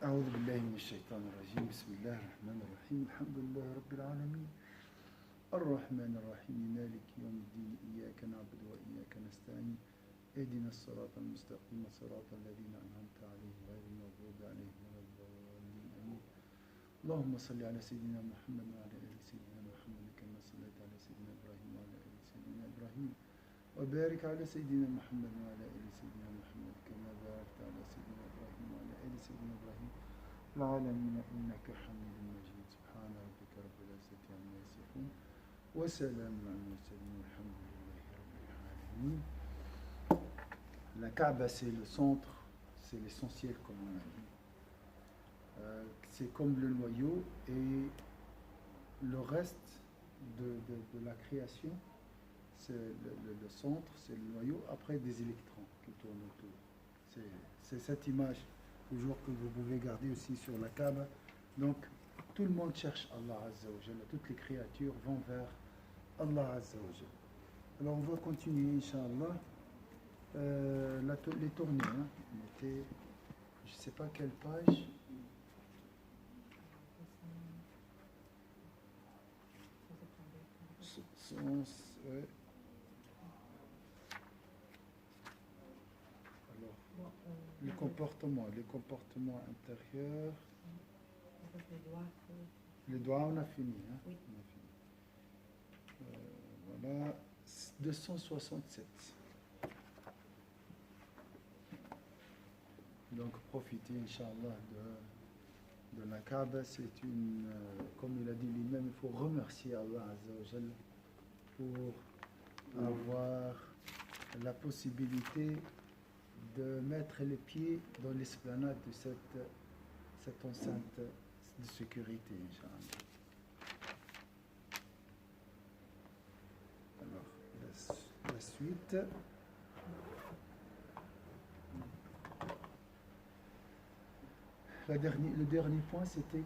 أعوذ بالله من الشيطان الرجيم بسم الله الرحمن الرحيم الحمد لله رب العالمين الرحمن الرحيم مالك يوم الدين إياك نعبد وإياك نستعين اهدنا الصراط المستقيم صراط الذين أنعمت عليهم غير المغضوب عليهم ولا الضالين آمين اللهم صل على سيدنا محمد وعلى آل سيدنا محمد كما صليت على سيدنا إبراهيم وعلى آل سيدنا إبراهيم وبارك على سيدنا محمد وعلى آل سيدنا محمد كما باركت على سيدنا إبراهيم وعلى آل سيدنا إبراهيم العالمين إنك حميد مجيد سبحان ربك رب العزة عما يصفون وسلام على المرسلين والحمد لله رب العالمين. La Kaaba, c'est le centre, c'est l'essentiel comme on a dit. C'est comme le noyau et le reste de la création, c'est le centre, c'est le noyau, après des électrons qui tournent autour. C'est cette image toujours que vous pouvez garder aussi sur la Kaaba. Donc, tout le monde cherche Allah Azza wa Jalla, toutes les créatures vont vers Allah Azza wa Jalla. Alors, on va continuer, Inch'Allah, les tournées. Hein. On était, je ne sais pas quelle page. Ouais. Alors, les comportements intérieurs. Les doigts, on a fini. Hein? Oui. On a fini. Voilà, 267. Donc, profitez, Inch'Allah, de la Kaaba. C'est une, comme il a dit lui-même, il faut remercier Allah Azza wa Jalla pour avoir la possibilité de mettre les pieds dans l'esplanade de cette enceinte de sécurité, Inch'Allah. Alors, la suite. Le dernier point, c'était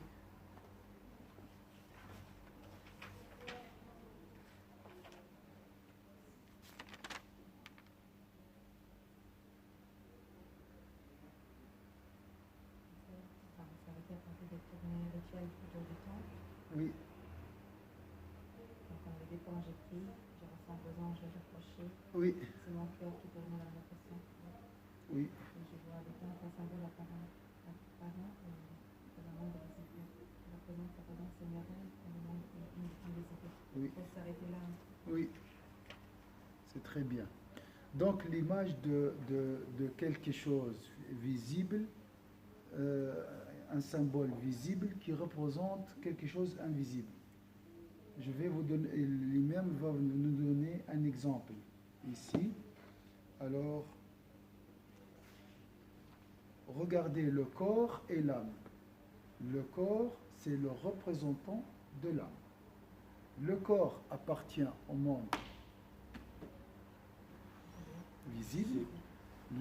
oui. Donc on avait des points, j'ai pris, j'ai reçu en pesant, j'ai reproché. Oui. C'est mon cœur qui tourne la répression. Oui. Et je vois avec un symbole apparent, de la monde invisible. Je représente la présence seigneurie et le monde invisible. Oui. Il faut s'arrêter là. Oui. C'est très bien. Donc l'image de quelque chose visible, un symbole visible qui représente quelque chose invisible. Je vais vous donner, lui-même va nous donner un exemple ici. Alors, regardez le corps et l'âme. Le corps, c'est le représentant de l'âme. Le corps appartient au monde visible.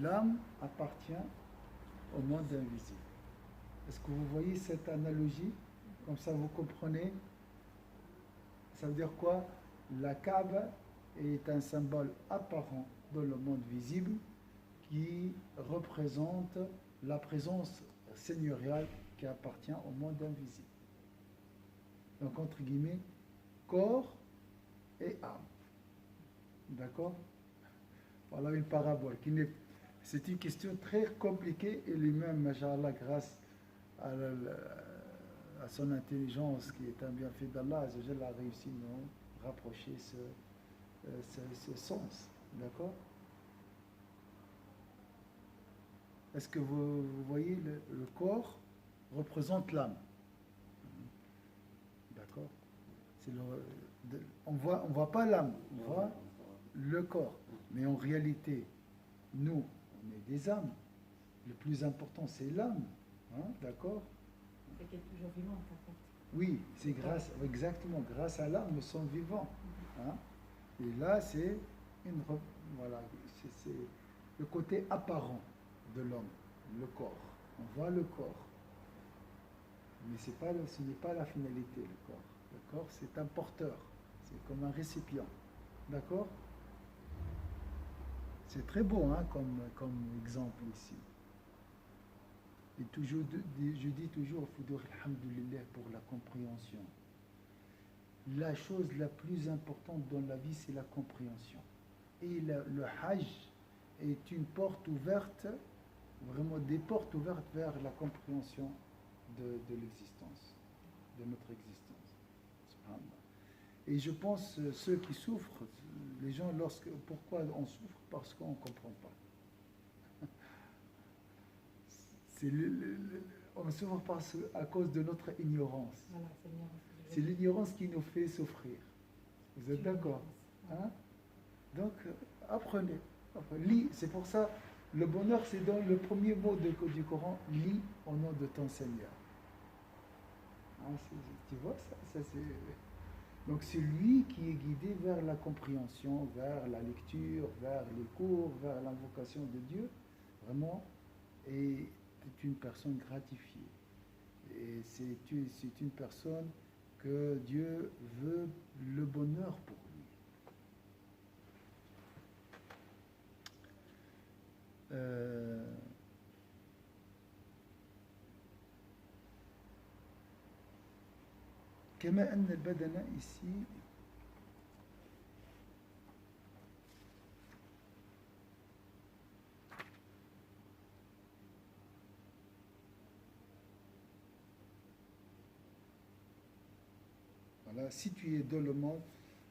L'âme appartient au monde invisible. Est-ce que vous voyez cette analogie? Comme ça, vous comprenez? Ça veut dire quoi? La Kaaba est un symbole apparent dans le monde visible qui représente la présence seigneuriale qui appartient au monde invisible. Donc, entre guillemets, corps et âme. D'accord? Voilà une parabole. C'est une question très compliquée et lui-même, Masha'Allah, grâce à son intelligence qui est un bienfait d'Allah, il a réussi à nous rapprocher ce sens. D'accord? Est-ce que vous voyez le corps représente l'âme? D'accord? On voit pas l'âme, on voit le corps. Mais en réalité, nous, on est des âmes. Le plus important, c'est l'âme. Hein? D'accord? C'est qu'elle est toujours vivante, en fait. Oui, c'est exactement, grâce à l'âme, nous sommes vivants. Hein? Et là, c'est le côté apparent de l'homme, le corps. On voit le corps. Mais ce n'est pas la finalité, le corps. Le corps, c'est un porteur. C'est comme un récipient. D'accord? C'est très beau, hein, comme exemple ici. Et toujours, je dis toujours, il faut dire alhamdulillah pour la compréhension. La chose la plus importante dans la vie, c'est la compréhension. Et le hajj est une porte ouverte, vraiment des portes ouvertes vers la compréhension de l'existence, de notre existence. Subhanallah. Et je pense, ceux qui souffrent, les gens, pourquoi on souffre? Parce qu'on ne comprend pas. On souffre à cause de notre ignorance. Voilà, C'est l'ignorance qui nous fait souffrir. Vous êtes d'accord? Hein? Donc, apprenez. Lis. C'est pour ça, le bonheur, c'est dans le premier mot du Coran, lis au nom de ton Seigneur. Hein, tu vois ça donc c'est lui qui est guidé vers la compréhension, vers la lecture, vers les cours, vers l'invocation de Dieu, vraiment, et c'est une personne gratifiée. Et c'est une personne que Dieu veut le bonheur pour lui. كما أن البدن ici voilà, situé dans le monde.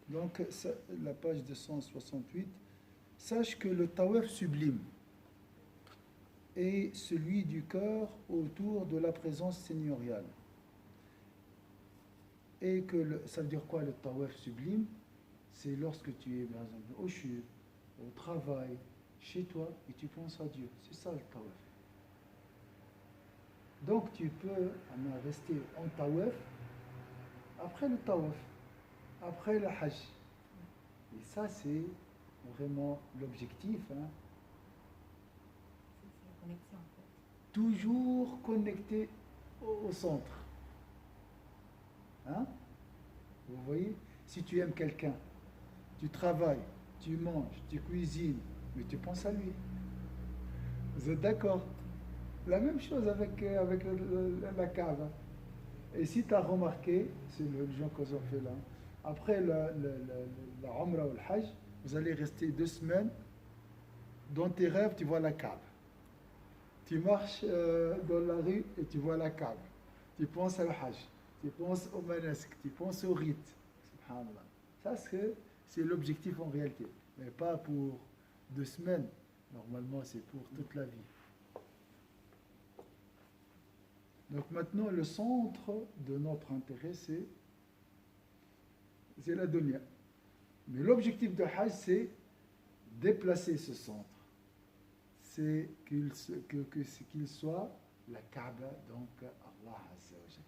Donc la page 268, sache que le tawaf sublime est celui du cœur autour de la présence seigneuriale. Et que ça veut dire quoi le tawaf sublime? C'est lorsque tu es par exemple au chute, au travail, chez toi, et tu penses à Dieu. C'est ça le tawaf. Donc tu peux rester en tawaf après le tawaf, après le hajj. Et ça c'est vraiment l'objectif. Hein. C'est la connexion en fait. Toujours connecté au centre. Hein? Vous voyez, si tu aimes quelqu'un, tu travailles, tu manges, tu cuisines, mais tu penses à lui. Vous êtes d'accord? La même chose avec la Kaaba. Et si tu as remarqué, c'est le genre qu'ils ont fait là, après la Umrah ou le Hajj, vous allez rester 2 semaines, dans tes rêves, tu vois la Kaaba. Tu marches dans la rue et tu vois la Kaaba. Tu penses à le Hajj. Tu penses au manasik, tu penses au rite. Subhanallah. Ça, c'est l'objectif en réalité. Mais pas pour 2 semaines. Normalement, c'est pour toute la vie. Donc maintenant, le centre de notre intérêt, c'est la dunya. Mais l'objectif de Hajj, c'est déplacer ce centre. C'est qu'il soit la Kaaba, donc Allah Azza wa Jalla.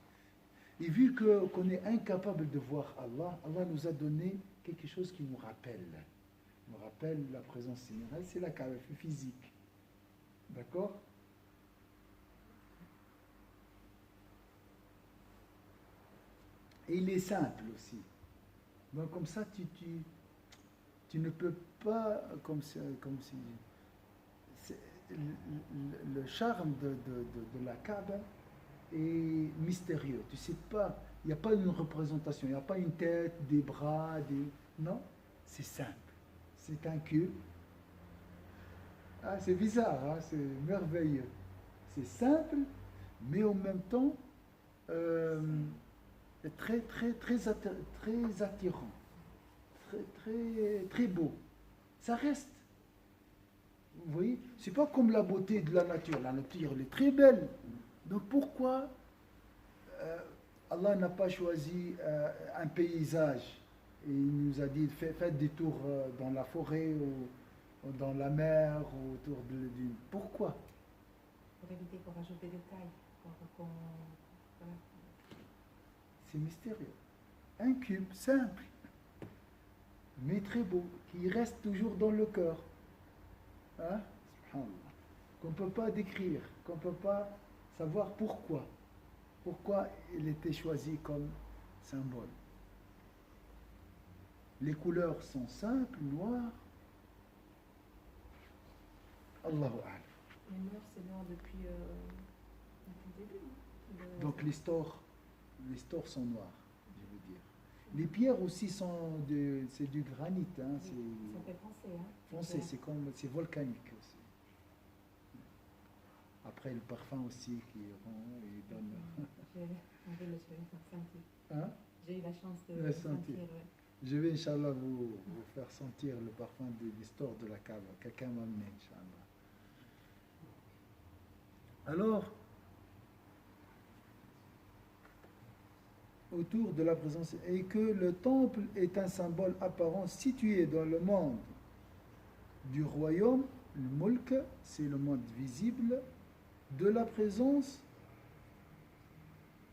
Et vu qu'on est incapable de voir Allah, Allah nous a donné quelque chose qui nous rappelle. Nous rappelle la présence générale, c'est la Kaaba physique. D'accord? Et il est simple aussi. Donc comme ça, tu ne peux pas, comme si le charme de la Kaaba est mystérieux. Tu sais pas, il n'y a pas une représentation, il n'y a pas une tête, des bras, non, c'est simple. C'est un cube. Ah, c'est bizarre, hein, c'est merveilleux. C'est simple, mais en même temps très attirant, très beau. Ça reste. Vous voyez, c'est pas comme la beauté de la nature. La nature, elle est très belle. Donc pourquoi Allah n'a pas choisi un paysage et il nous a dit faites des tours dans la forêt ou dans la mer ou autour de l'une. Pourquoi? Pour éviter qu'on rajoute des détails. Voilà. C'est mystérieux. Un cube simple, mais très beau, qui reste toujours dans le cœur. Hein? Qu'on ne peut pas décrire, qu'on ne peut pas savoir pourquoi. Pourquoi il était choisi comme symbole. Les couleurs sont simples, noires. Allahu A'lam. Les murs, c'est noir depuis Depuis le début, hein. Donc les stores sont noirs, je veux dire. Les pierres aussi c'est du granit, hein, Ça fait penser, hein. foncé, c'est volcanique aussi. Après le parfum aussi qui rend et donne. Hein? J'ai eu la chance de Le le sentir. sentir, ouais. Je vais, Inch'Allah, vous faire sentir le parfum de l'histoire de la Kaaba. Quelqu'un m'a amené, Inch'Allah. Alors, autour de la présence, et que le temple est un symbole apparent situé dans le monde du royaume, le mulk, c'est le monde visible, de la présence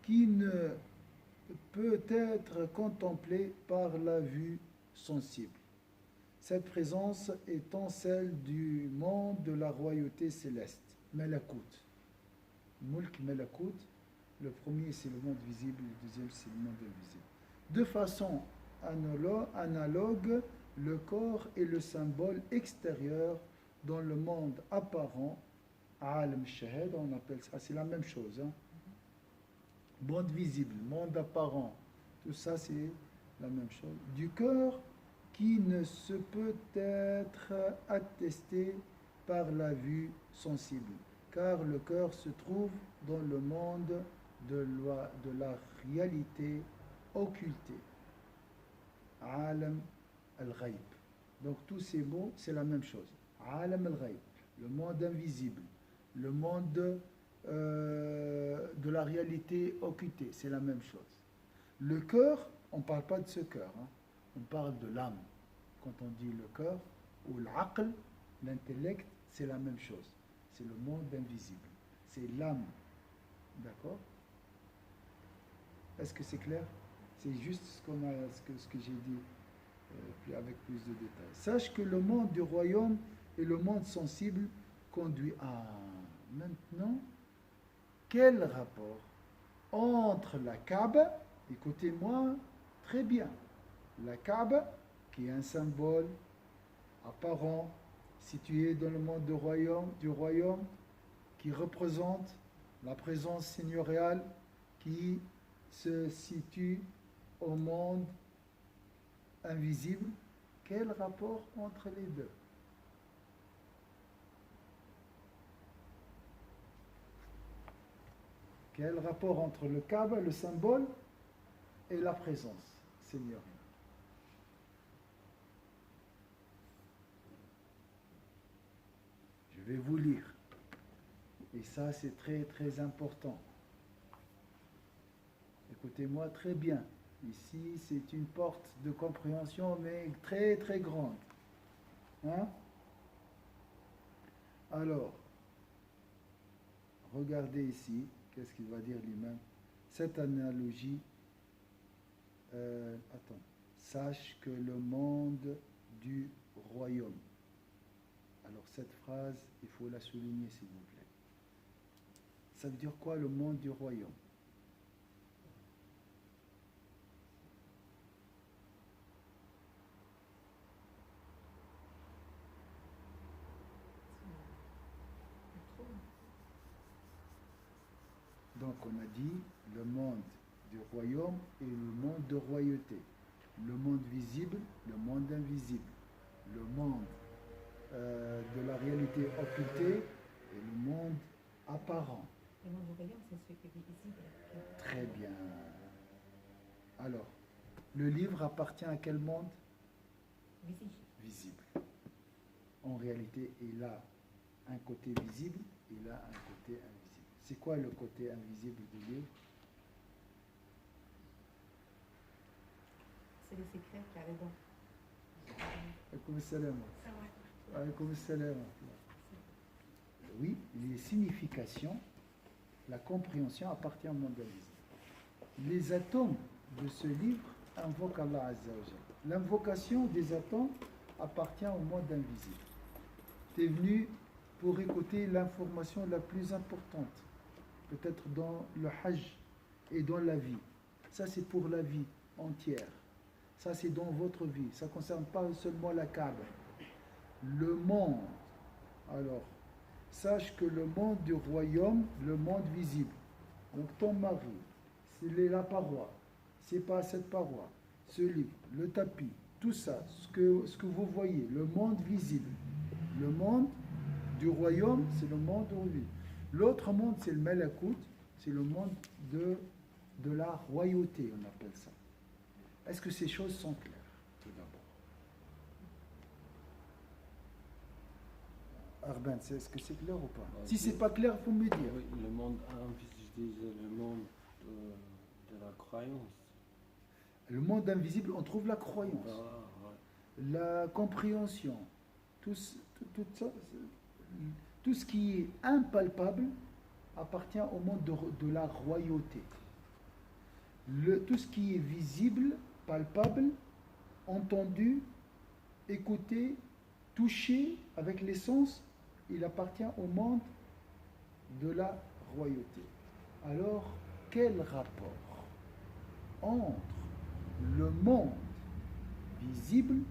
qui ne peut être contemplée par la vue sensible. Cette présence étant celle du monde de la royauté céleste, Malakut. Mulk, Malakut, le premier c'est le monde visible, le deuxième c'est le monde invisible. De façon analogue, le corps est le symbole extérieur dans le monde apparent, Alam Shahad, on appelle ça, c'est la même chose. Hein? Monde visible, monde apparent, tout ça c'est la même chose. Du cœur qui ne se peut être attesté par la vue sensible, car le cœur se trouve dans le monde de la réalité occultée. Alam al-Ghaib. Donc tous ces mots, c'est la même chose. Alam al-Ghaib, le monde invisible, le monde de la réalité occultée, c'est la même chose. Le cœur, on ne parle pas de ce cœur, hein. On parle de l'âme. Quand on dit le cœur ou l'aql, l'intellect, c'est la même chose. C'est le monde invisible. C'est l'âme. D'accord? Est-ce que c'est clair? C'est juste ce que j'ai dit puis avec plus de détails. Sache que le monde du royaume et le monde sensible conduit à... Maintenant, quel rapport entre la Kaaba, écoutez-moi très bien, la Kaaba, qui est un symbole apparent, situé dans le monde du royaume, qui représente la présence seigneuriale qui se situe au monde invisible. Quel rapport entre les deux? Quel rapport entre le Kaaba, le symbole, et la présence seigneuriale? Je vais vous lire. Et ça, c'est très, très important. Écoutez-moi très bien. Ici, c'est une porte de compréhension, mais très, très grande. Hein? Alors, regardez ici, qu'est-ce qu'il va dire lui-même? Cette analogie, sache que le monde du royaume. Alors, cette phrase, il faut la souligner, s'il vous plaît. Ça veut dire quoi, le monde du royaume? Donc on a dit le monde du royaume et le monde de royauté. Le monde visible, le monde invisible. Le monde de la réalité occultée et le monde apparent. Le monde du royaume, c'est celui qui est visible. Très bien. Alors, le livre appartient à quel monde? Visible. Visible. En réalité, il a un côté visible, il a un côté invisible. C'est quoi le côté invisible du livre? C'est les secrets qu'il y a dedans. Alaykoum salam. Alaykoum salam. Oui, les significations, la compréhension appartient au monde invisible. Les atomes de ce livre invoquent Allah Azza wa Jalla. L'invocation des atomes appartient au monde invisible. Tu es venu pour écouter l'information la plus importante, peut-être dans le Hajj et dans la vie. Ça, c'est pour la vie entière. Ça, c'est dans votre vie. Ça ne concerne pas seulement la Kaaba. Le monde. Alors, sache que le monde du royaume, le monde visible, donc ton mari, c'est la paroi, c'est pas cette paroi, ce livre, le tapis, tout ça, ce que vous voyez, le monde visible, le monde du royaume, c'est le monde visible. L'autre monde, c'est le Malakut, c'est le monde de la royauté, on appelle ça. Est-ce que ces choses sont claires, tout d'abord? Arben, est-ce que c'est clair ou pas? Si c'est pas clair, il faut me dire. Oui, le monde invisible, je disais le monde de la croyance. Le monde invisible, on trouve la croyance, la compréhension, tout ça, tout ce qui est impalpable appartient au monde de la royauté. Tout ce qui est visible, palpable, entendu, écouté, touché avec les sens, il appartient au monde de la royauté. Alors, quel rapport entre le monde visible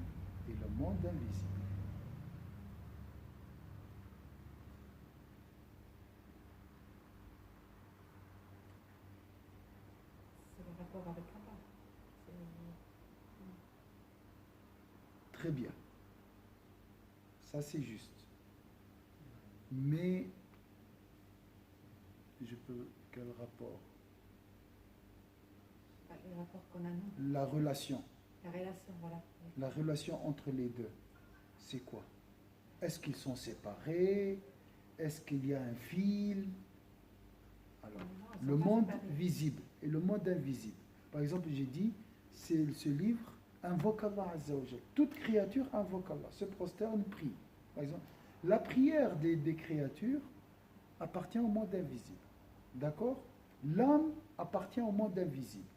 et le monde invisible? C'est le rapport avec Allah. Très bien. Ça, c'est juste. Mais, quel rapport? Le rapport qu'on a nous. La relation. La relation, voilà. La relation entre les deux, c'est quoi? Est-ce qu'ils sont séparés? Est-ce qu'il y a un fil? Alors, le monde visible et le monde invisible. Par exemple, j'ai dit, c'est ce livre invoque Allah Azza wa Jal. Toute créature invoque Allah, se prosterne, prie. Par exemple, la prière des créatures appartient au monde invisible. D'accord? L'âme appartient au monde invisible.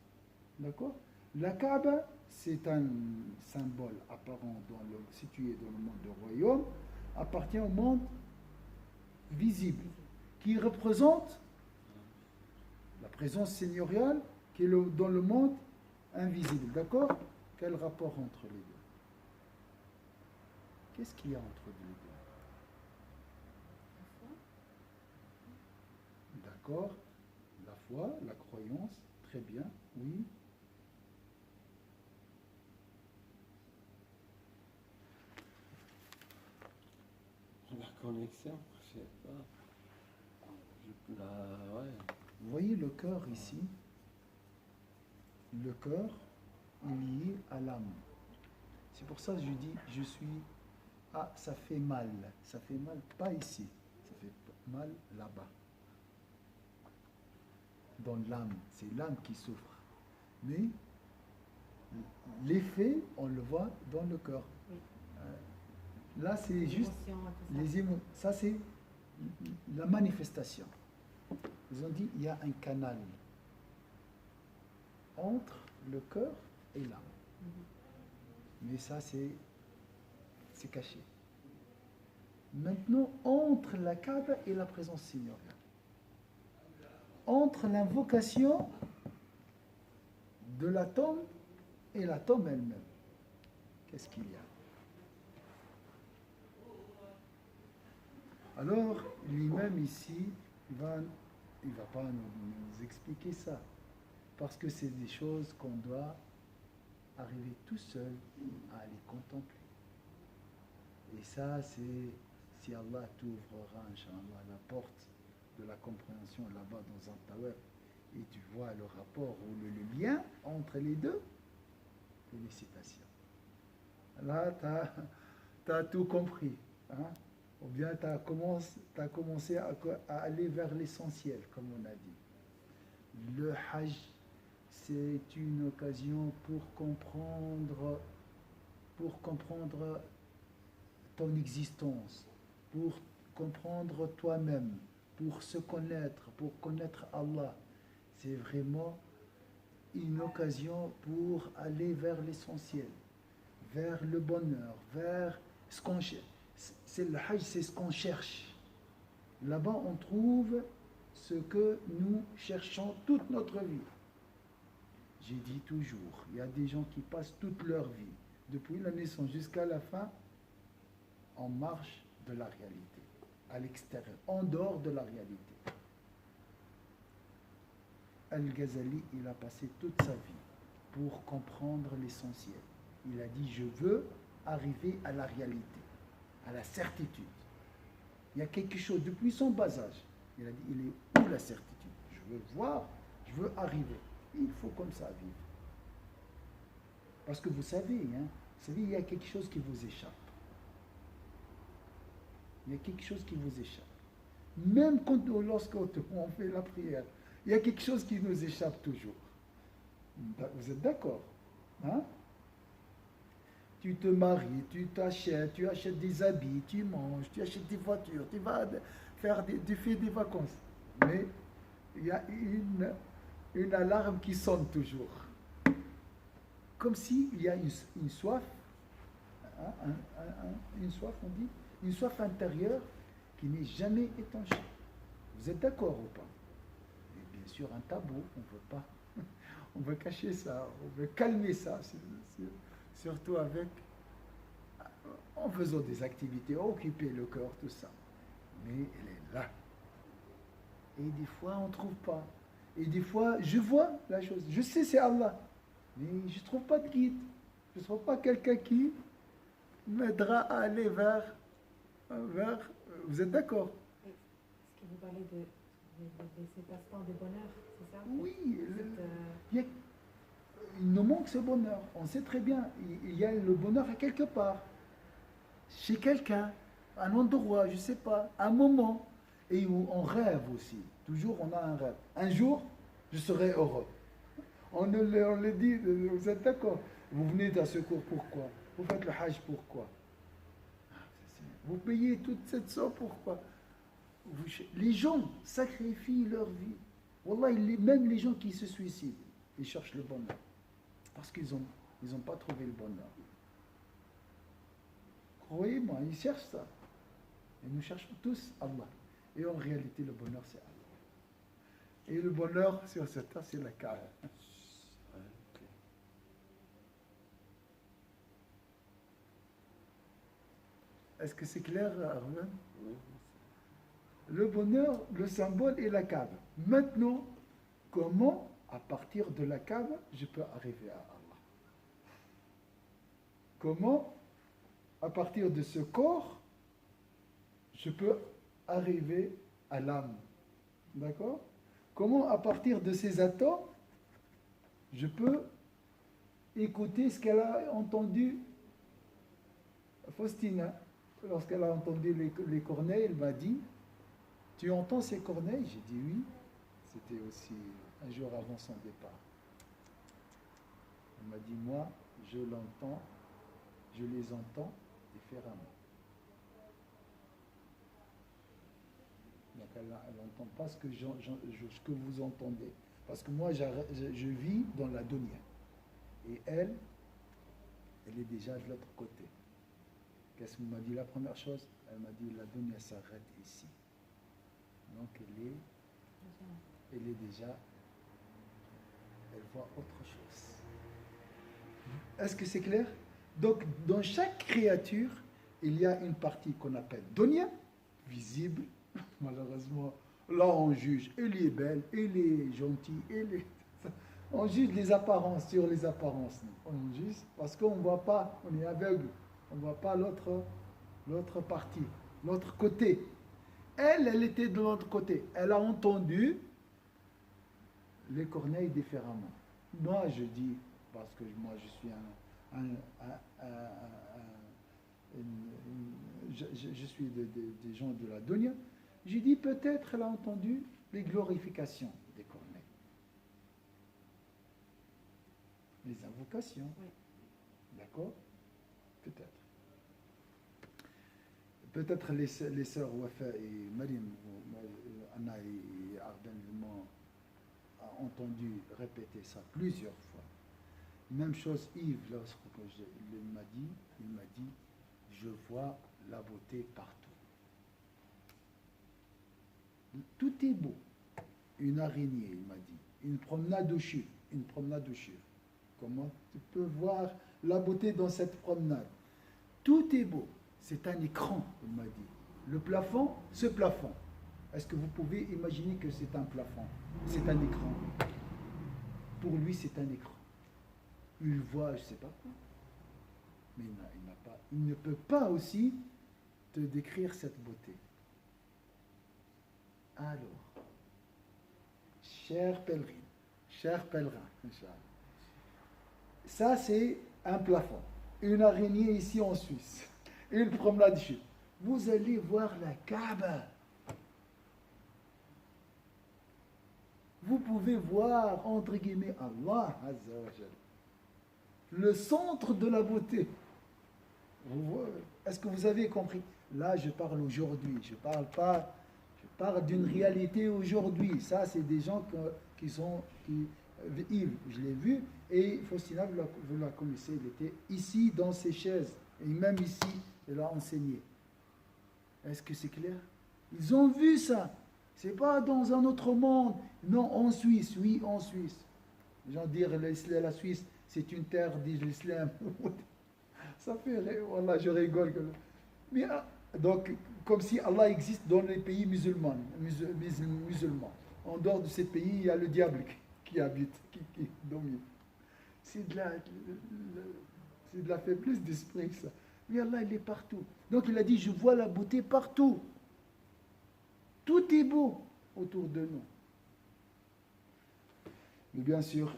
D'accord? La Kaaba, c'est un symbole apparent situé dans le monde du royaume, appartient au monde visible, qui représente la présence seigneuriale qui est dans le monde invisible. D'accord? Quel rapport entre les deux? Qu'est-ce qu'il y a entre les deux? D'accord? La foi, la croyance, très bien, oui. La connexion, je sais pas. Ouais. Vous voyez le cœur ici? Le cœur est lié à l'âme. C'est pour ça que je dis, je suis... Ah, ça fait mal. Ça fait mal, pas ici. Ça fait mal là-bas. Dans l'âme. C'est l'âme qui souffre. Mais l'effet, on le voit dans le cœur. Oui. Là, c'est juste les émotions. Ça, c'est la manifestation. Ils ont dit, il y a un canal entre le cœur et l'âme. Mais ça, c'est caché. Maintenant, entre la Kaaba et la présence seigneuriale. Entre l'invocation de la tombe et la tombe elle-même. Qu'est-ce qu'il y a? Alors, lui-même ici, il va pas nous expliquer ça. Parce que c'est des choses qu'on doit arriver tout seul à les contempler. Et ça, c'est si Allah t'ouvrira, Inch'Allah, la porte de la compréhension là-bas dans un tawaf, et tu vois le rapport ou le lien entre les deux, félicitations. Là, tu as tout compris. Hein? Ou bien tu as commencé à aller vers l'essentiel, comme on a dit. Le Hajj, c'est une occasion pour comprendre ton existence, pour comprendre toi-même, pour se connaître, pour connaître Allah. C'est vraiment une occasion pour aller vers l'essentiel, vers le bonheur, vers ce qu'on cherche. C'est le Hajj, c'est ce qu'on cherche. Là-bas, on trouve ce que nous cherchons toute notre vie. J'ai dit toujours, il y a des gens qui passent toute leur vie, depuis la naissance jusqu'à la fin, en marche de la réalité, à l'extérieur, en dehors de la réalité. Al-Ghazali, il a passé toute sa vie pour comprendre l'essentiel. Il a dit, je veux arriver à la réalité, à la certitude. Il y a quelque chose, depuis son bas âge, il a dit, il est où la certitude? Je veux voir, je veux arriver. Il faut comme ça vivre. Parce que vous savez, il y a quelque chose qui vous échappe. Il y a quelque chose qui vous échappe. Même lorsqu'on fait la prière, il y a quelque chose qui nous échappe toujours. Vous êtes d'accord? Tu te maries, tu achètes des habits, tu manges, tu achètes des voitures, tu vas tu fais des vacances. Mais il y a une alarme qui sonne toujours. Comme s'il y a une soif, une soif, on dit, une soif intérieure qui n'est jamais étanchée. Vous êtes d'accord ou pas? Et bien sûr, un tabou, on ne veut pas. On veut cacher ça, on veut calmer ça, surtout en faisant des activités, occuper le cœur, tout ça. Mais elle est là. Et des fois, on ne trouve pas. Et des fois, je vois la chose. Je sais, c'est Allah. Mais je ne trouve pas de guide. Je ne trouve pas quelqu'un qui m'aidera à aller vers. Vous êtes d'accord? Est-ce que vous parlez de cet instant de bonheur, c'est ça? Oui. Il nous manque ce bonheur. On sait très bien. Il y a le bonheur à quelque part. Chez quelqu'un. Un endroit, je ne sais pas. Un moment. Et où on rêve aussi. Toujours, on a un rêve. Un jour, je serai heureux. On le dit, vous êtes d'accord? Vous venez d'un secours, pourquoi? Vous faites le hajj, pourquoi? Vous payez toute cette somme, pourquoi? Les gens sacrifient leur vie. Wallah, même les gens qui se suicident, ils cherchent le bonheur. Parce qu'ils n'ont pas trouvé le bonheur. Croyez-moi, ils cherchent ça. Et nous cherchons tous Allah. Et en réalité, le bonheur, c'est Allah. Et le bonheur sur cette terre, c'est la Kaaba. Est-ce que c'est clair, Arwen? Oui. Le bonheur, le symbole est la Kaaba. Maintenant, comment, à partir de la Kaaba, je peux arriver à Allah? Comment, à partir de ce corps, je peux arriver à l'âme? D'accord? Comment, à partir de ces atomes, je peux écouter ce qu'elle a entendu, Faustina, lorsqu'elle a entendu les corneilles, elle m'a dit, tu entends ces corneilles? J'ai dit oui. C'était aussi un jour avant son départ. Elle m'a dit, moi, je l'entends, je les entends différemment. Donc elle n'entend pas ce que vous entendez. Parce que moi, je vis dans la dunya. Et elle est déjà de l'autre côté. Qu'est-ce qu'elle m'a dit? La première chose, elle m'a dit, la dunya s'arrête ici. Donc elle est déjà, elle voit autre chose. Est-ce que c'est clair? Donc dans chaque créature, il y a une partie qu'on appelle dunya, visible. Malheureusement, là on juge, elle est belle, elle est gentille, on juge les apparences sur les apparences. On juge parce qu'on ne voit pas, on est aveugle, on ne voit pas l'autre partie, l'autre côté. Elle était de l'autre côté. Elle a entendu les corneilles différemment. Moi, je dis, parce que moi, je suis je suis des gens de la dunya, j'ai dit peut-être elle a entendu les glorifications des corneilles. Les invocations. Oui. D'accord? Peut-être. Peut-être les sœurs Wafa et Marim, Anna et Arden m'ont entendu répéter ça plusieurs fois. Même chose Yves, il m'a dit, je vois la beauté partout. Tout est beau. Une araignée, il m'a dit. Une promenade au chiffre. Comment tu peux voir la beauté dans cette promenade? Tout est beau. C'est un écran, il m'a dit. Le plafond, ce plafond, est-ce que vous pouvez imaginer que c'est un plafond? C'est un écran. Pour lui, c'est un écran. Il voit, je ne sais pas quoi. Mais il ne peut pas aussi te décrire cette beauté. Alors, chers pèlerins, Inch'Allah, ça c'est un plafond. Une araignée ici en Suisse. Une promenade chute. Vous allez voir la Kaaba. Vous pouvez voir, entre guillemets, Allah Azza wa Jal. Le centre de la beauté. Est-ce que vous avez compris? Là, je parle aujourd'hui. Je parle pas. Je parle d'une réalité aujourd'hui. Ça, c'est des gens qui Yves, je l'ai vu. Et Faustina, vous la connaissez. Il était ici, dans ses chaises. Et même ici, il a enseigné. Est-ce que c'est clair? Ils ont vu ça. C'est pas dans un autre monde. Non, en Suisse. Oui, en Suisse. Les gens disent la Suisse, c'est une terre d'islam. Ça fait, voilà, je rigole. Mais, donc, comme si Allah existe dans les pays musulmans. En dehors de ces pays, il y a le diable qui habite, qui domine. C'est de la faiblesse d'esprit, ça. Mais Allah, il est partout. Donc, il a dit, je vois la beauté partout. Tout est beau autour de nous. Mais bien sûr,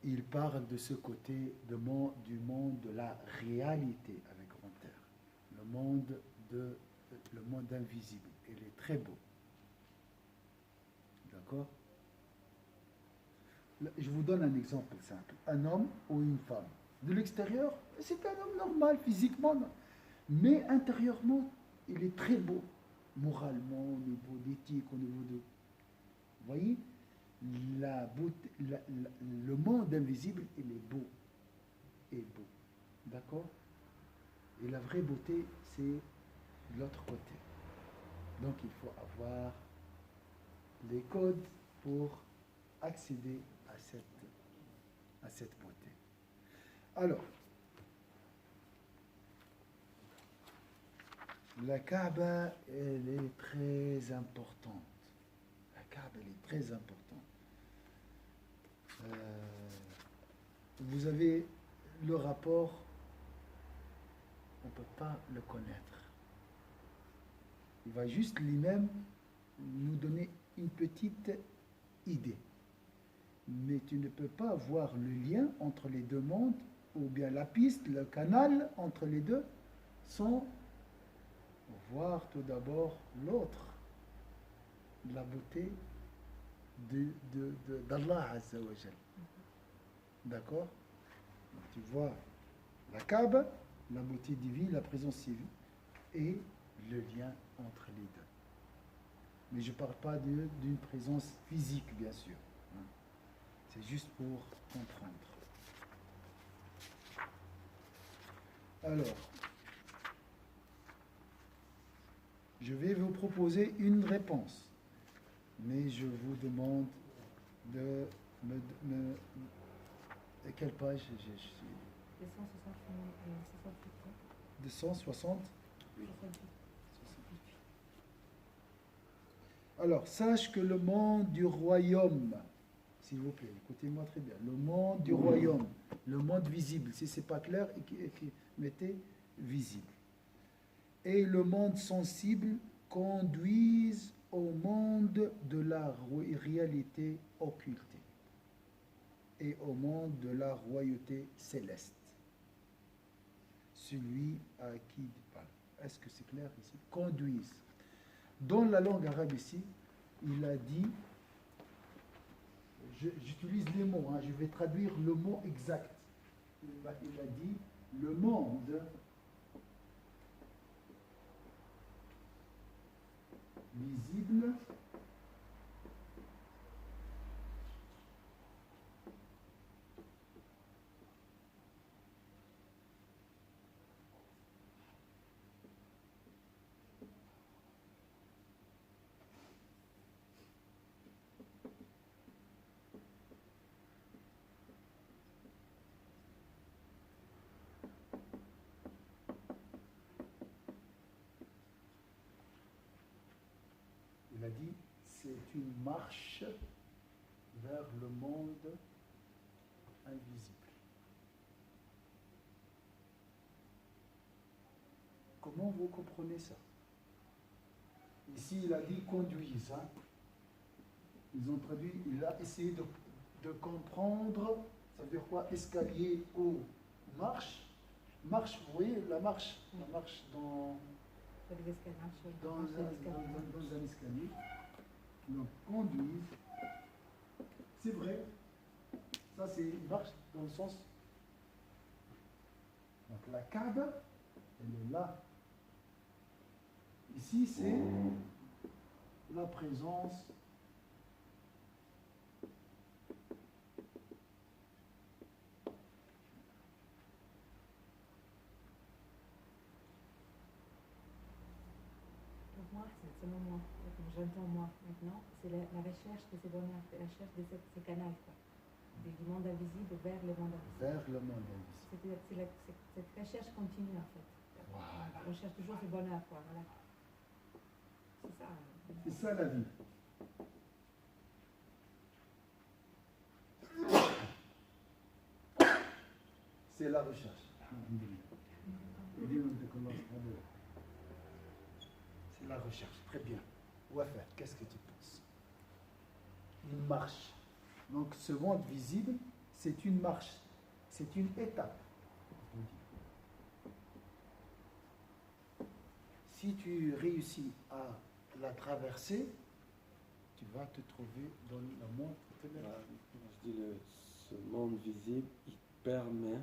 il parle de ce côté du monde de la réalité avec grand R. Le monde invisible. Il est très beau. D'accord? Je vous donne un exemple simple. Un homme ou une femme. De l'extérieur, c'est un homme normal, physiquement. Mais intérieurement, il est très beau. Moralement, au niveau d'éthique, au niveau de... Vous voyez, la beauté, le monde invisible, il est beau. D'accord? Et la vraie beauté, c'est de l'autre côté. Donc, il faut avoir les codes pour accéder à cette beauté. Alors, la Kaaba, elle est très importante. La Kaaba, elle est très importante. Vous avez le rapport, on ne peut pas le connaître. Il va juste lui-même nous donner une petite idée. Mais tu ne peux pas voir le lien entre les deux mondes, ou bien la piste, le canal entre les deux, sans voir tout d'abord l'autre, la beauté d'Allah Azza wa Jal. D'accord? Tu vois la Kaaba, la beauté divine, la présence divine, et le lien entre les deux. Mais je ne parle pas d'une présence physique, bien sûr. C'est juste pour comprendre. Alors, je vais vous proposer une réponse, mais je vous demande de quelle page je suis? 260. Alors, sache que le monde du royaume, s'il vous plaît, écoutez-moi très bien, le monde du royaume, le monde visible, si ce n'est pas clair, mettez visible, et le monde sensible conduisent au monde de la réalité occultée et au monde de la royauté céleste. Celui à qui il parle. Est-ce que c'est clair ici? Conduisent. Dans la langue arabe ici, il a dit, j'utilise les mots, je vais traduire le mot exact. Il a dit, le monde visible dit, c'est une marche vers le monde invisible. Comment vous comprenez ça? Ici, il a dit conduisent. Hein. Ils ont traduit, il a essayé de comprendre, ça veut dire quoi? Escalier ou marche. Marche, vous voyez, la marche dans un escalier. Donc, conduisent. C'est vrai. Ça, c'est une marche dans le sens. Donc, la Kaaba, elle est là. Ici, c'est la présence Pour moi, selon moi, comme j'entends moi maintenant, c'est la recherche de ces bonheurs, la recherche de ce canal, quoi, du monde invisible vers le monde invisible. vers le monde invisible. C'est cette recherche continue en fait. Voilà. On cherche toujours ce bonheur, quoi. Voilà. C'est ça. C'est ça la vie. C'est la recherche. C'est la recherche. Très bien. Wafa, qu'est-ce que tu penses? Une marche. Donc ce monde visible, c'est une marche. C'est une étape. Si tu réussis à la traverser, tu vas te trouver dans le monde ténébreux. Je dis, ce monde visible, il permet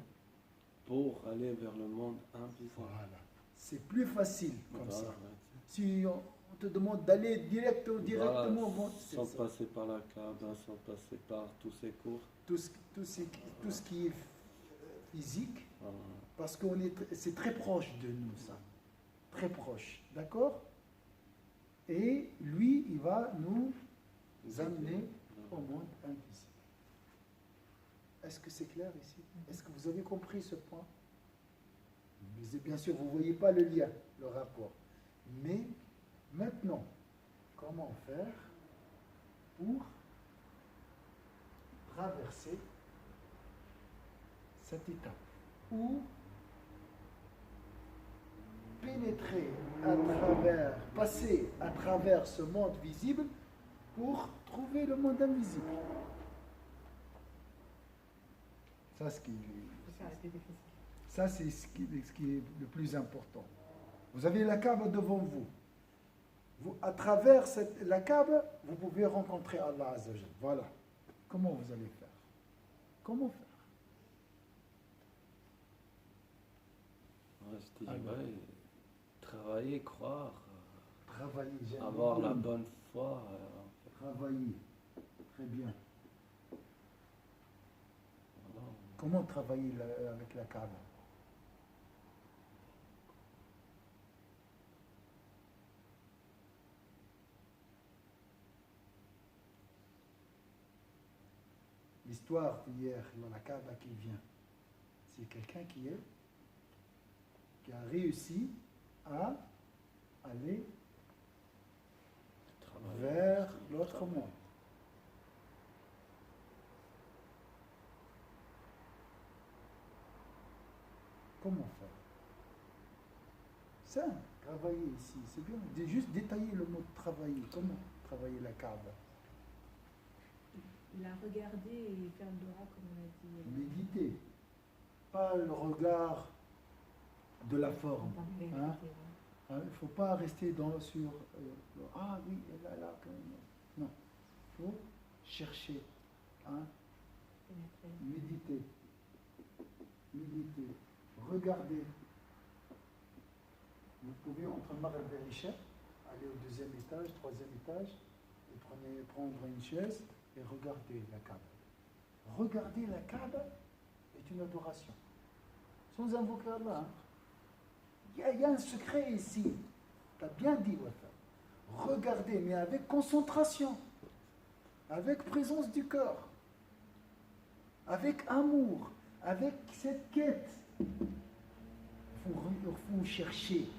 pour aller vers le monde invisible. Voilà. C'est plus facile comme Voilà, ça. ouais. Si on te demande d'aller directement Voilà, au monde, c'est sans ça. passer par la Kaaba, sans passer par tous ces cours. Tout ce qui est physique, Voilà. parce que c'est très proche de nous, ça. Très proche. D'accord? Et lui, il va nous amener au monde invisible. Est-ce que c'est clair ici? Est-ce que vous avez compris ce point? Mais bien sûr, vous ne voyez pas le lien, le rapport. Mais maintenant, comment faire pour traverser cette étape ou pénétrer passer à travers ce monde visible pour trouver le monde invisible? Ça, C'est ça, c'est difficile. ça, c'est ce qui est le plus important. Vous avez la Kaaba devant vous. À travers la Kaaba, vous pouvez rencontrer Allah Azza wa Jal. Voilà. Comment vous allez faire? Comment faire? Ouais, je dirais, travailler, croire, Travailler. j'aime avoir beaucoup. la bonne foi. Travailler. Très bien. Voilà. Comment travailler avec la Kaaba? L'histoire d'hier, dans la Kaaba qui vient, c'est quelqu'un qui a réussi à aller Travailler. vers l'autre monde. Comment faire? Ça, travailler ici, c'est bien. Juste détailler le mot travailler. Comment travailler la Kaaba? La regarder et faire le dora, comme on a dit. Méditer. Pas le regard de la forme. Hein? Il ne faut pas rester sur ah oui, là, non. Il faut chercher, hein? Méditer, regarder. Vous pouvez, entre Maghreb et Isha, aller au 2e étage, 3e étage, et prendre une chaise et regarder la Kaaba. Regarder la Kaaba est une adoration. Sans invoquer Allah. Hein? Il y a un secret ici. Tu as bien dit, Wafa. Regardez, mais avec concentration, avec présence du cœur, avec amour, avec cette quête. Il faut chercher.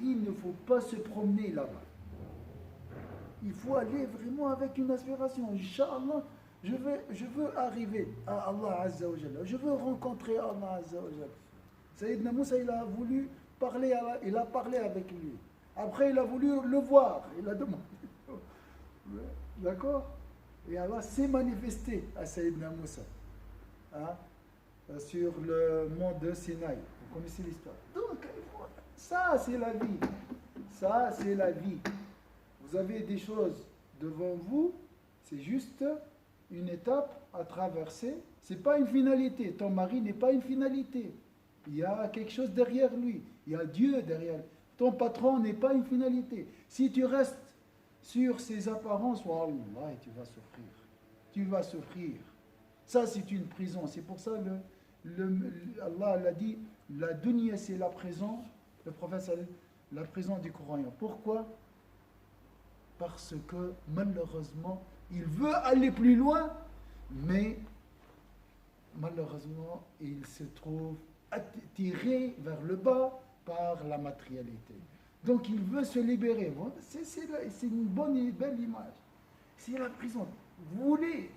Il ne faut pas se promener là-bas. Il faut aller vraiment avec une aspiration. Inch'Allah, je veux arriver à Allah Azza wa Jalla. Je veux rencontrer Allah Azza wa Jalla. Sayyidina Moussa, il a voulu parler, il a parlé avec lui. Après, il a voulu le voir. Il a demandé. D'accord? Et Allah s'est manifesté à Sayyidina Moussa. Hein? Sur le mont de Sinaï. Vous connaissez l'histoire. Donc, ça, c'est la vie. Ça, c'est la vie. Vous avez des choses devant vous, c'est juste une étape à traverser. Ce n'est pas une finalité. Ton mari n'est pas une finalité. Il y a quelque chose derrière lui. Il y a Dieu derrière lui. Ton patron n'est pas une finalité. Si tu restes sur ces apparences, wallah, tu vas souffrir. Tu vas souffrir. Ça, c'est une prison. C'est pour ça Allah l'a dit, la dunya, c'est la prison. Le prophète, la prison du croyant. Pourquoi? Parce que malheureusement, il veut aller plus loin, mais malheureusement, il se trouve attiré vers le bas par la matérialité. Donc il veut se libérer. C'est une bonne et belle image. C'est la prison. Vous voulez,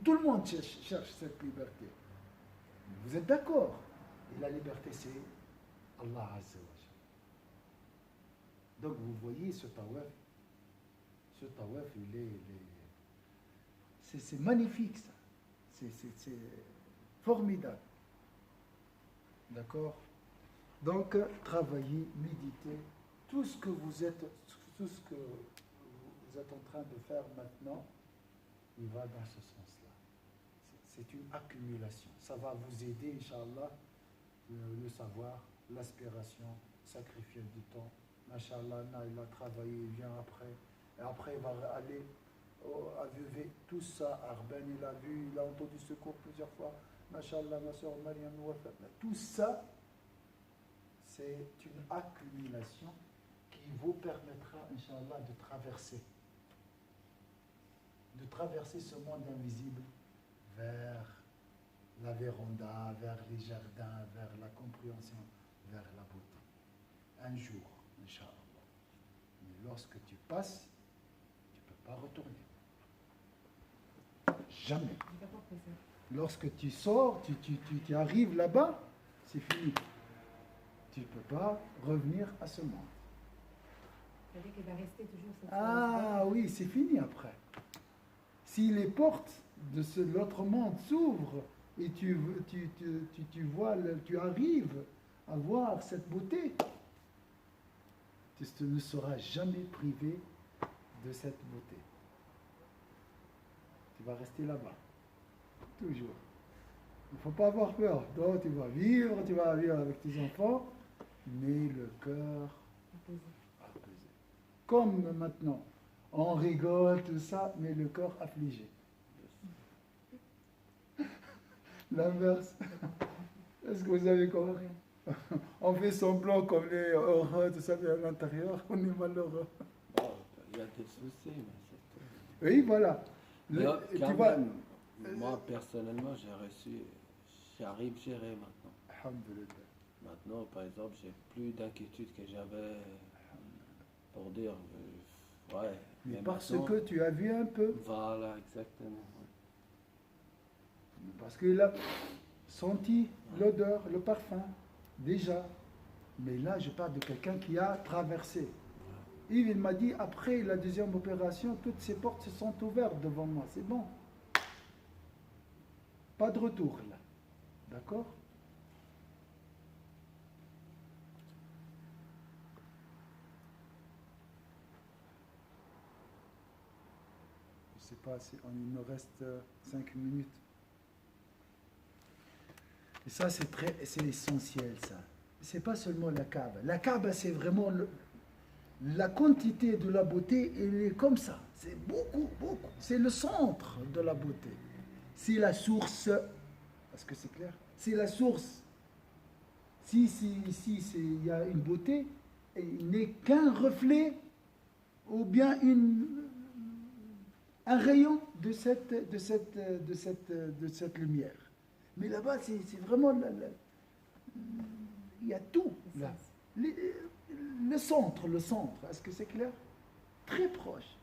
tout le monde cherche cette liberté. Vous êtes d'accord? Et la liberté, c'est Allah Azza wa Jalla. Donc vous voyez ce tawaf, c'est magnifique ça. C'est formidable. D'accord? Donc, travaillez, méditez. Tout ce que vous êtes en train de faire maintenant, il va dans ce sens-là. C'est une accumulation. Ça va vous aider, Inch'Allah, le savoir, l'aspiration, sacrifier du temps. Masha'Allah, il a travaillé, il vient après. Et après, il va aller à Vevey, tout ça. Arben, il a vu, il a entendu ce cours plusieurs fois. Masha'Allah, ma soeur Mariam Ouafat. Tout ça, c'est une accumulation qui vous permettra, Inch'Allah, de traverser ce monde invisible vers la véranda, vers les jardins, vers la compréhension, vers la beauté. Un jour, Inch'Allah. Mais lorsque tu passes, tu ne peux pas retourner. Jamais. Lorsque tu sors, tu arrives là-bas, c'est fini. Tu ne peux pas revenir à ce monde. C'est-à-dire qu'il va rester toujours cette Oui, c'est fini après. Si les portes de l'autre monde s'ouvrent et tu vois, tu arrives à voir cette beauté, tu ne seras jamais privé de cette beauté. Tu vas rester là-bas, toujours. Il ne faut pas avoir peur. Donc, tu vas vivre avec tes enfants, mais le cœur apaisé. Comme maintenant, on rigole, tout ça, mais le cœur affligé. L'inverse. Est-ce que vous avez compris? On fait semblant comme les heureux, tout ça, mais à l'intérieur, on est malheureux. Il y a des soucis, mais c'est... Oui, voilà. Moi, personnellement, j'arrive à gérer maintenant. Alhamdulillah. Maintenant, par exemple, j'ai plus d'inquiétude que j'avais pour dire, Mais parce que tu as vu un peu. Voilà, exactement. Ouais. Parce qu'il a senti l'odeur, le parfum, déjà. Mais là, je parle de quelqu'un qui a traversé. Yves, il m'a dit, après la deuxième opération, toutes ces portes se sont ouvertes devant moi. C'est bon. Pas de retour, là. D'accord? Je ne sais pas, il me reste 5 minutes. Et ça, c'est essentiel, ça. C'est pas seulement la Kaaba. La Kaaba, c'est vraiment la quantité de la beauté, elle est comme ça. C'est beaucoup, beaucoup. C'est le centre de la beauté. C'est la source. Est-ce que c'est clair? C'est la source. Si il y a une beauté, il n'est qu'un reflet ou bien un rayon de cette lumière. Mais là-bas, c'est vraiment il y a tout là. Le centre, est-ce que c'est clair? Très proche.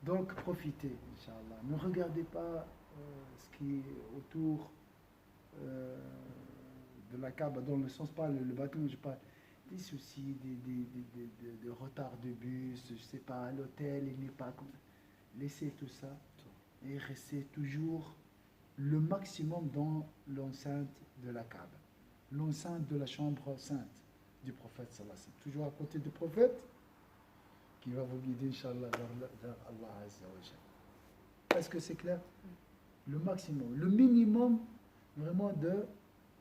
Donc profitez, Inch'Allah. Ne regardez pas ce qui est autour de la Kaaba, dans le sens, pas le bâtiment, je parle des soucis, des retards de bus, je sais pas, l'hôtel, il n'est pas comme ça. Laissez tout ça et restez toujours le maximum dans l'enceinte de la Kaaba, l'enceinte de la chambre sainte du prophète sallallahu alayhi wa sallam. Toujours à côté du prophète qui va vous guider, Inch'Allah, vers Allah Azza wa Jalla. Est-ce que c'est clair? Le maximum, le minimum vraiment de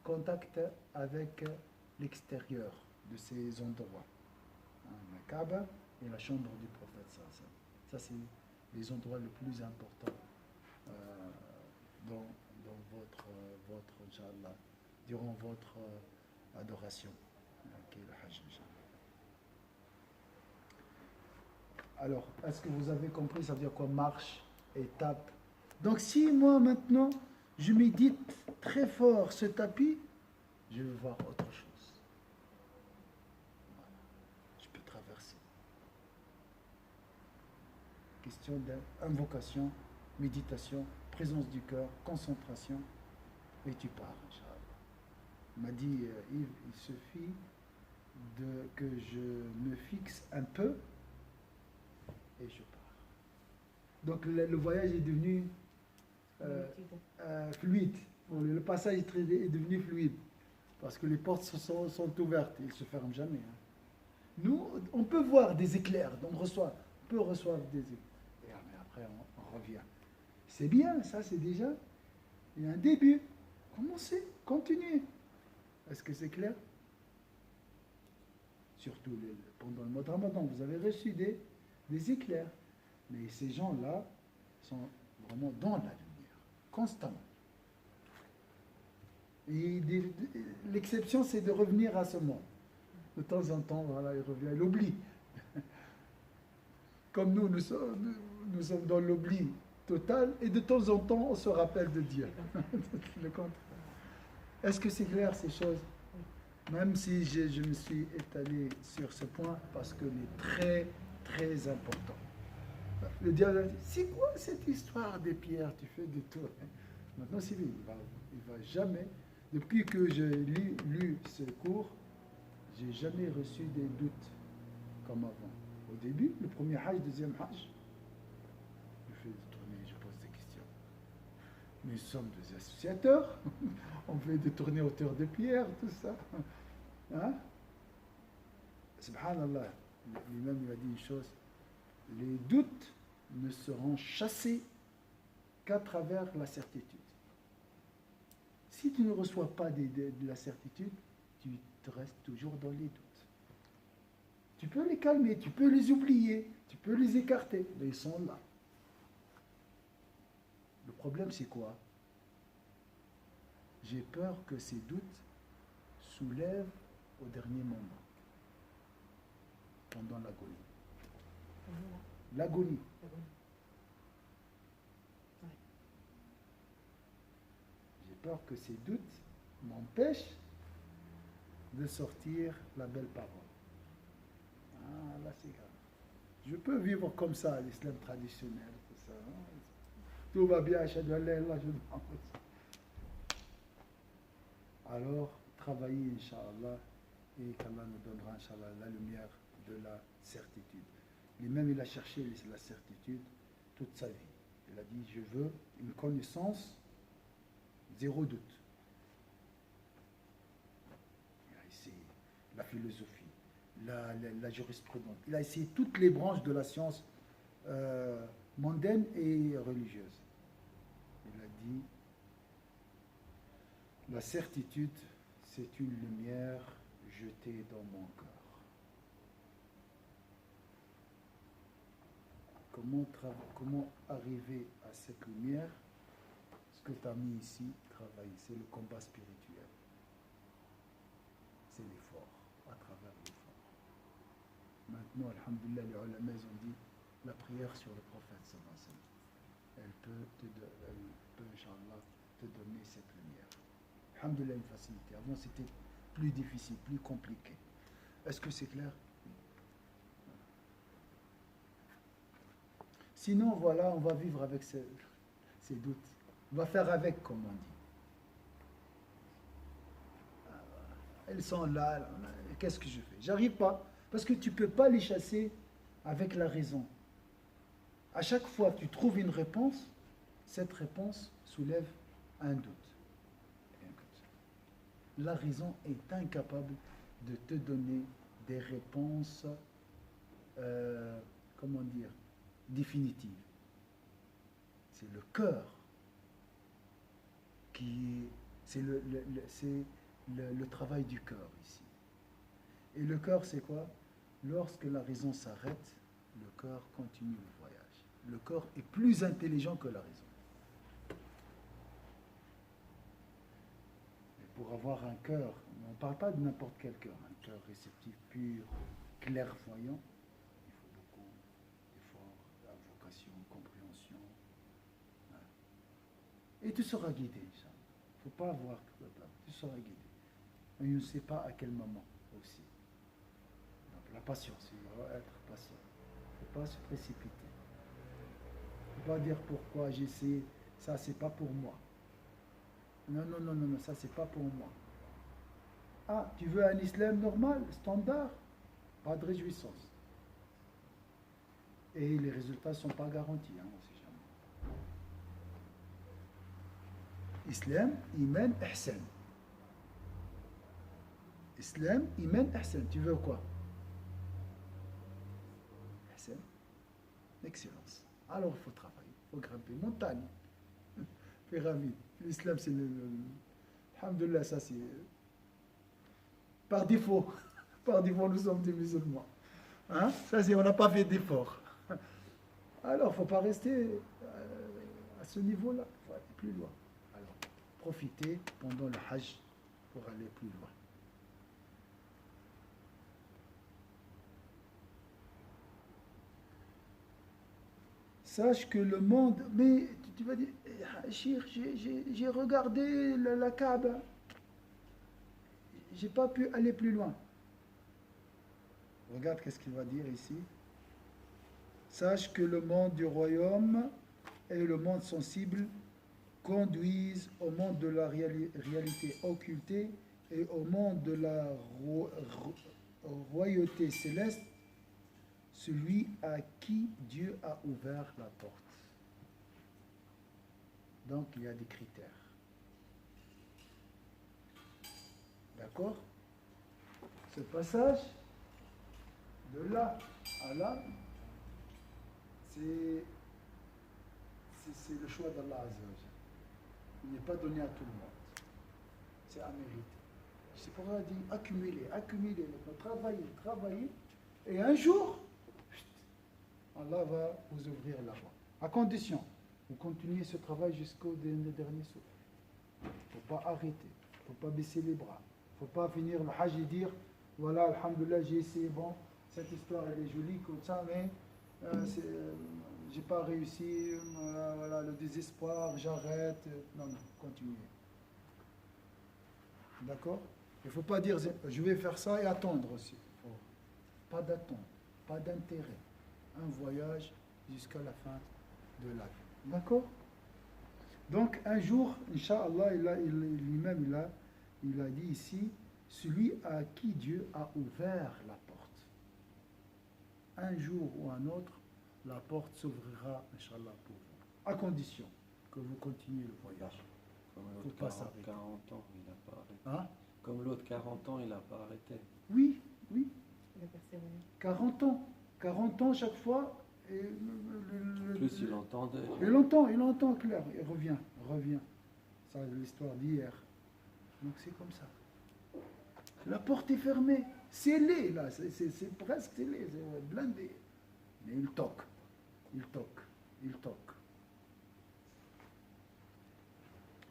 contact avec l'extérieur de ces endroits. La Kaaba et la chambre du prophète sallallahu alayhi wa sallam. Ça, c'est les endroits les plus importants dans votre Inch'Allah, durant votre adoration, qui est le Hajj, Inch'Allah. Alors, est-ce que vous avez compris, ça veut dire quoi? Marche, étape. Donc, si moi, maintenant, je médite très fort ce tapis, je vais voir autre chose. Voilà. Je peux traverser. Question d'invocation, méditation, présence du cœur, concentration, et tu pars, Inch'Allah. Il m'a dit, Yves, il suffit que je me fixe un peu et je pars. Donc le voyage est devenu fluide. Le passage est devenu fluide parce que les portes sont ouvertes, ils ne se ferment jamais. Nous, on peut voir des éclairs, on peut recevoir des éclairs. Mais après, on revient. C'est bien, ça c'est déjà, il y a un début. Commencez, continuez. Est-ce que c'est clair? Surtout pendant le mois de Ramadan, vous avez reçu des éclairs. Mais ces gens-là sont vraiment dans la lumière, constamment. Et l'exception, c'est de revenir à ce monde. De temps en temps, voilà, il revient, il oublie. Comme nous sommes dans l'oubli total, et de temps en temps, on se rappelle de Dieu. Le contraire. Est-ce que c'est clair, ces choses? Même si je me suis étalé sur ce point, parce qu'il est très, très important. Le diable a dit, c'est quoi cette histoire des pierres? Tu fais des tours. Maintenant, c'est lui. Il va jamais. Depuis que j'ai lu ce cours, j'ai jamais reçu des doutes comme avant. Au début, le premier Hajj, deuxième Hajj, je fais des tournées, je pose des questions. Nous sommes des associateurs. On fait des tournées hauteur de pierre, tout ça. Hein? Subhanallah. Lui-même, il a dit une chose. Les doutes ne seront chassés qu'à travers la certitude. Si tu ne reçois pas de la certitude, tu te restes toujours dans les doutes. Tu peux les calmer, tu peux les oublier, tu peux les écarter, mais ils sont là. Le problème, c'est quoi? J'ai peur que ces doutes soulèvent au dernier moment, pendant l'agonie. L'agonie. J'ai peur que ces doutes m'empêchent de sortir la belle parole. Ah, là c'est grave. Je peux vivre comme ça, l'islam traditionnel, tout ça. Tout va bien, ashhadu an la ilaha illallah. Alors, travaillez, Inch'Allah, et qu'Allah nous donnera, Inch'Allah, la lumière de la certitude. Lui-même, il a cherché la certitude toute sa vie. Il a dit, je veux une connaissance, zéro doute. Il a essayé la philosophie, la jurisprudence. Il a essayé toutes les branches de la science mondaine et religieuse. Il a dit, la certitude, c'est une lumière jetée dans mon cœur. Comment arriver à cette lumière? Ce que tu as mis ici, travailler, c'est le combat spirituel. C'est l'effort, à travers l'effort. Maintenant, alhamdoulilah, les ulama ont dit la prière sur le prophète sallallahu alayhi wa sallam. Elle peut, Inch'Allah, te donner cette lumière. Alhamdoulilah, une facilité. Avant, c'était plus difficile, plus compliqué. Est-ce que c'est clair? Sinon, voilà, on va vivre avec ces doutes. On va faire avec, comme on dit. Elles sont là, qu'est-ce que je fais? J'arrive pas, parce que tu ne peux pas les chasser avec la raison. À chaque fois que tu trouves une réponse, cette réponse soulève un doute. La raison est incapable de te donner des réponses, comment dire, définitives. C'est le cœur qui est, c'est le travail du cœur ici. Et le cœur, c'est quoi? Lorsque la raison s'arrête, le cœur continue le voyage. Le corps est plus intelligent que la raison. Et pour avoir un cœur, on ne parle pas de n'importe quel cœur, un cœur réceptif, pur, clairvoyant, il faut beaucoup d'efforts, vocation, compréhension. Voilà. Et tu seras guidé, ça. Il ne faut pas avoir peur, tu seras guidé. Mais on ne sait pas à quel moment aussi. Donc la patience, il faut être patient. Il ne faut pas se précipiter. Il ne faut pas dire pourquoi j'ai essayé, ça c'est pas pour moi. Non, ça c'est pas pour moi. Ah, tu veux un islam normal, standard? Pas de réjouissance. Et les résultats ne sont pas garantis, hein, on sait jamais. Islam, iman, ihsan. Islam, iman, ihsan. Tu veux quoi? Ihsan. Excellence. Alors il faut travailler, il faut grimper montagne. Pyramide. L'islam, c'est alhamdoulilah, ça c'est par défaut. Par défaut, nous sommes des musulmans. Hein? Ça c'est, on n'a pas fait d'effort. Alors, il ne faut pas rester à ce niveau-là. Il faut aller plus loin. Alors, profitez pendant le Hajj pour aller plus loin. Sache que le monde... Mais tu vas dire, Chir, j'ai regardé la Kaaba. J'ai pas pu aller plus loin. Regarde qu'est-ce qu'il va dire ici. Sache que le monde du royaume et le monde sensible conduisent au monde de la réalité occultée et au monde de la royauté céleste, celui à qui Dieu a ouvert la porte. Donc il y a des critères. D'accord? Ce passage, de là à là, c'est le choix d'Allah Azzawajal. Il n'est pas donné à tout le monde. C'est à mériter. C'est pour ça qu'il dit accumuler, travailler. Et un jour, Allah va vous ouvrir la voie. À condition, vous continuez ce travail jusqu'au dernier souffle. Il ne faut pas arrêter. Il ne faut pas baisser les bras. Il ne faut pas finir le Hajj et dire voilà, alhamdoulilah, j'ai essayé, bon, cette histoire elle est jolie comme ça, mais j'ai pas réussi, voilà, le désespoir, j'arrête. Non, continuez. D'accord? Il ne faut pas dire je vais faire ça et attendre aussi. Pas d'attente, pas d'intérêt. Un voyage jusqu'à la fin de la vie. D'accord? Donc un jour, Inch'Allah, lui-même il a dit ici, celui à qui Dieu a ouvert la porte. Un jour ou un autre, la porte s'ouvrira, Inch'Allah, pour vous. À condition que vous continuez le voyage. Comme l'autre 40 ans, il n'a pas arrêté. Hein? Comme l'autre 40 ans, il n'a pas arrêté. Oui. Il a persévéré. 40 ans chaque fois. Et Plus il entendait. Il entend clair. Il revient. Ça, c'est l'histoire d'hier. Donc c'est comme ça. La porte est fermée. Scellée, là. C'est presque scellé. C'est blindé. Mais il toque.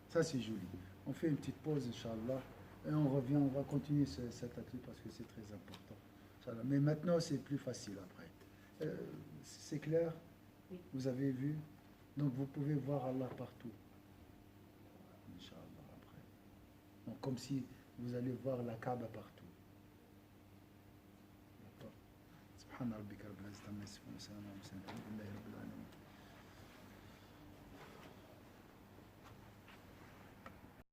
Ça, c'est joli. On fait une petite pause, Inch'Allah. Et on revient, on va continuer cet acte parce que c'est très important. Inch'Allah. Mais maintenant, c'est plus facile après. C'est clair? Oui. Vous avez vu? Donc vous pouvez voir Allah partout. Inch'Allah après. Donc comme si vous allez voir la Kaaba partout. D'accord. Subhana rabbika rabbil izzati amma yasifun wa salamun ala al mursalin. Alhamdulillahi rabbil alamin.